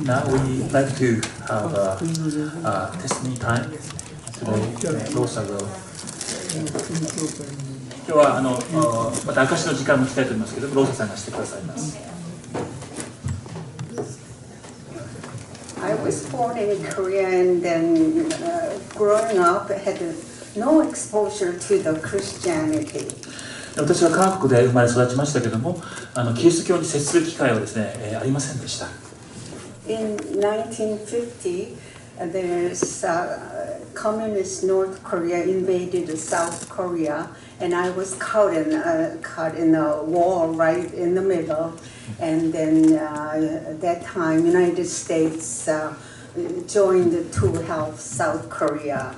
Now we'd like to have a testimony time. Today, Rosa will. 今日はまた証の時間も来たいと思いますけど、ローサさんがしてくださいます。I was born in Korea and then growing up had no exposure to the Christianity. 私は韓国で生まれ育ちましたけども、キリスト教に接する機会はですね、ありませんでした。In 1950, there's communist North Korea invaded South Korea, and I was caught in a wall right in the middle. And then at that time, United States joined to help South Korea.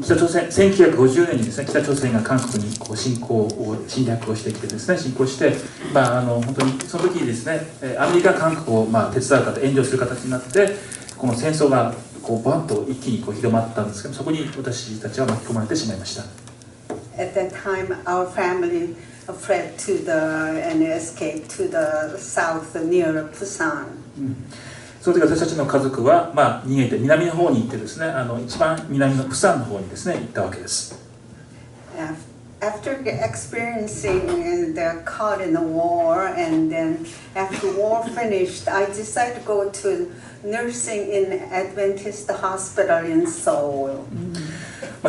北朝鮮、1950年にですね、北朝鮮が韓国に侵略をしてきてですね、侵攻して、本当にその時にですね、アメリカが韓国を手伝う形、援助する形になって、この戦争がバンと一気に広まったんですけど、そこに私たちは巻き込まれてしまいました。At that time, our family fled to and escaped to the south near Busan. その時私たちの家族は、逃げて南の方に行ってですね、一番南のプサンの方にですね、行ったわけです。After experiencing the caught in the war, and then after war finished, I decided to go to nursing in Adventist hospital in Seoul.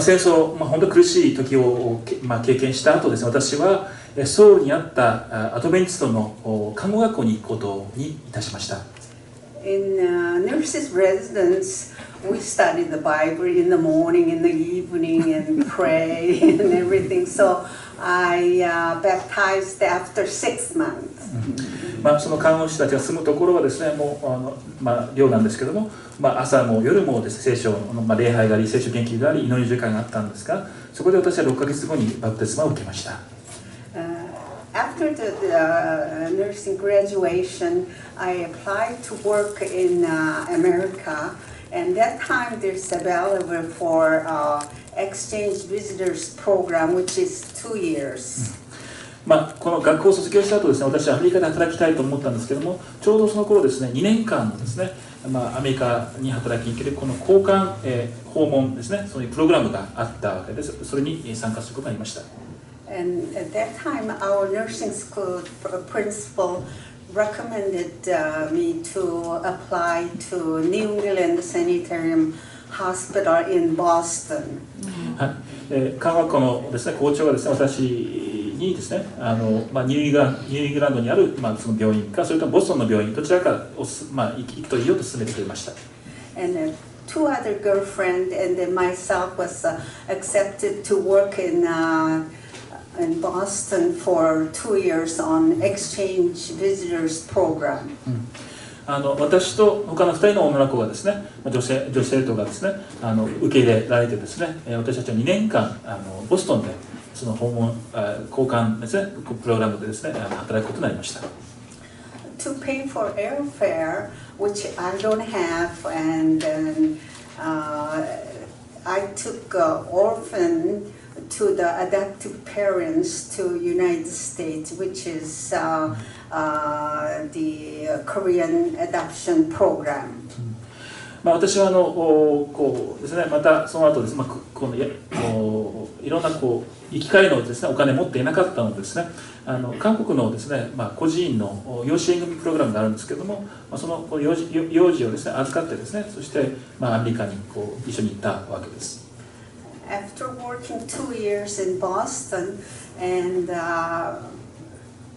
戦争、本当に苦しい時を、経験した後ですね、私はソウルにあったアドベンチストの看護学校に行くことにいたしました。In nurses' residence, we study the Bible in the morning, in the evening, and pray and everything. So I baptized after 6 months. その看護師たちが住むところはですね、もう寮なんですけども、朝も夜もですね、聖書の礼拝があり、聖書研究があり、祈り時間があったんですが、そこで私は6ヶ月後にバプテスマを受けました。After the nursing graduation, I applied to work in America, and that time there's available for exchange visitors program, which is 2 years. この学校を卒業した後ですね、私はアメリカで働きたいと思ったんですけども、ちょうどその頃ですね、2年間のですね、アメリカに働きに行けるこの交換、訪問ですね、そういうプログラムがあったわけです。それに参加することがありました。And at that time, our nursing school principal recommended me to apply to New England Sanitarium Hospital in Boston. 看護学校のですね、校長がですね、私にですね、ニューイングランドにある、その病院か、それともボストンの病院、どちらか行くといいよと勧めてくれました。And two other girlfriends and then myself was accepted to work in Boston for 2 years on exchange visitors program. 私と他の2人の女の子がですね、女性生徒がですね、受け入れられてですね、私たちは2年間ボストンでその訪問交換ですね、プログラムでですね、働くことになりました。To pay for airfare, which I don't have, and then I took orphan to the adoptive parents to United States, which is the Korean adoption program. 私はこうですね、またその後です、いろんな行き帰りのですね、お金持っていなかったのでですね、韓国のですね、孤児院の養子縁組プログラムがあるんですけども、その幼児をですね、預かってですね、そしてアメリカに一緒に行ったわけです。After working 2 years in Boston, and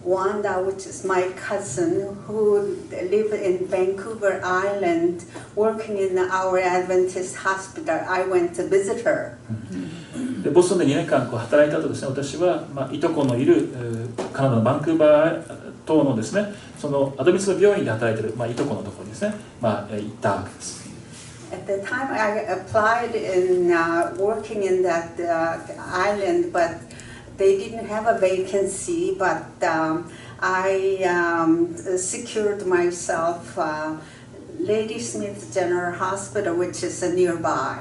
Wanda, which is my cousin, who lived in Vancouver Island, working in our Adventist hospital, I went to visit her. でボストンで2年間働いた後ですね、私はいとこのいるカナダのバンクーバー島のですね、そのアドベンチスト病院で働いているいとこのところにですね、行ったわけです。At the time, I applied in working in that island, but they didn't have a vacancy. But I secured myself Ladysmith General Hospital, which is nearby.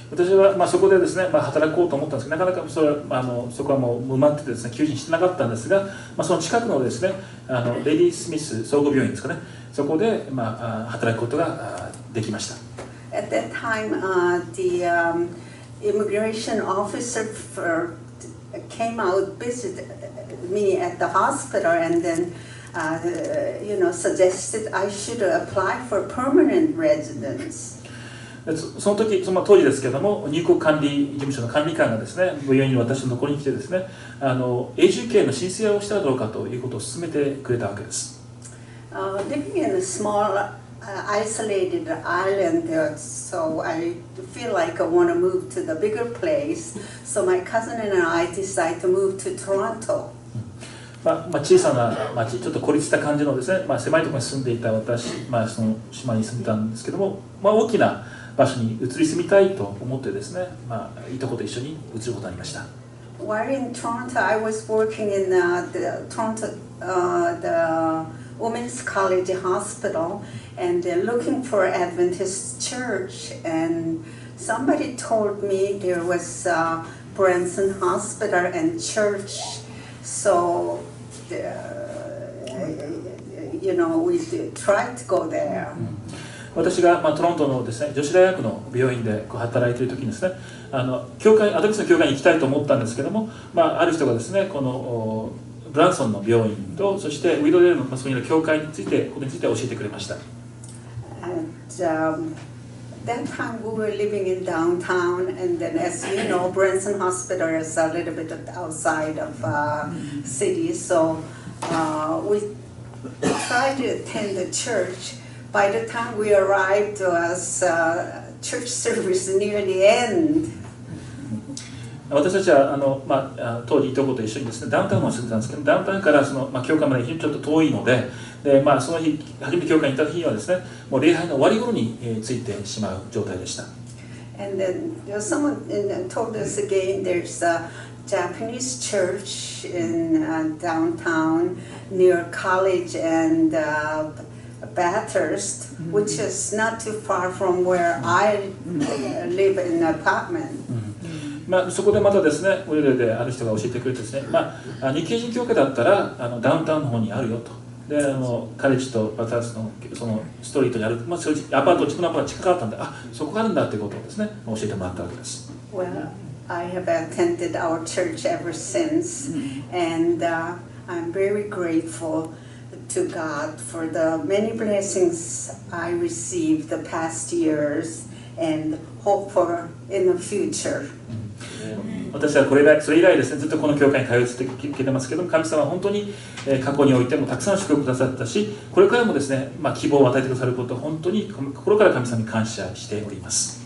私はそこでですね、働こうと思ったんですけど、なかなかそこはもう埋まっててですね、求人してなかったんですが、その近くのですね、レディ・スミス総合病院ですかね、そこで、働くことができました。At that time, the immigration officer came out, visited me at the hospital, and then, suggested I should apply for permanent residence. その時、その当時ですけれども、入国管理事務所の管理官がですね、病院に私のところに来てですね、永住権の申請をしたらどうかということを勧めてくれたわけです。Living in a small, isolated island, so I feel like I want to move to the bigger place. So my cousin and I decided to move to Toronto. 小さな町、ちょっと孤立した感じのですね、狭いところに住んでいた私、その島に住んでたんですけども、大きな場所に移り住みたいと思ってですね、いとこと一緒に移ることになりました。While in Toronto, I was working in the Toronto, the Women's College Hospital, and looking for Adventist church. And somebody told me there was Branson Hospital and church. So, we tried to go there. 私が、トロントのですね、女子大学の病院で働いている時にですね、アドベンチストの教会に行きたいと思ったんですけども、ある人がですね、このブランソンの病院と、そしてウィドデールのそういう教会について、これについて教えてくれました。That time we were living in downtown, and then, as you know, Branson Hospital is a little bit outside of city, so we tried to attend the church. By the time we arrived, was church service near the end. 私たちは当時いとこと一緒にですね、ダウンタウンを住んでたんですけど、ダウンタウンからその、教会までちょっと遠いので、その日初めて教会に行った日はですね、もう礼拝の終わり頃に着いてしまう状態でした。And then someone told us again, there's a Japanese church in downtown near College and Bathurst, which is not too far from where I live in an apartment. そこでまたですね、ウェルである人が教えてくれてですね、日系人教会だったらダウンタウンの方にあるよと。で、カレッジとバタースのそのストリートにある、そういうアパート、自分のアパート近かったんで、そこがあるんだということをですね、教えてもらったわけです。Well, I have attended our church ever since, and I'm very grateful to God for the many blessings I received the past years and hope for in the future. 私はそれ以来ですね、ずっとこの教会に通い続けてますけども、神様は本当に過去においてもたくさん祝福くださったし、これからもですね、希望を与えてくださることを本当に心から神様に感謝しております。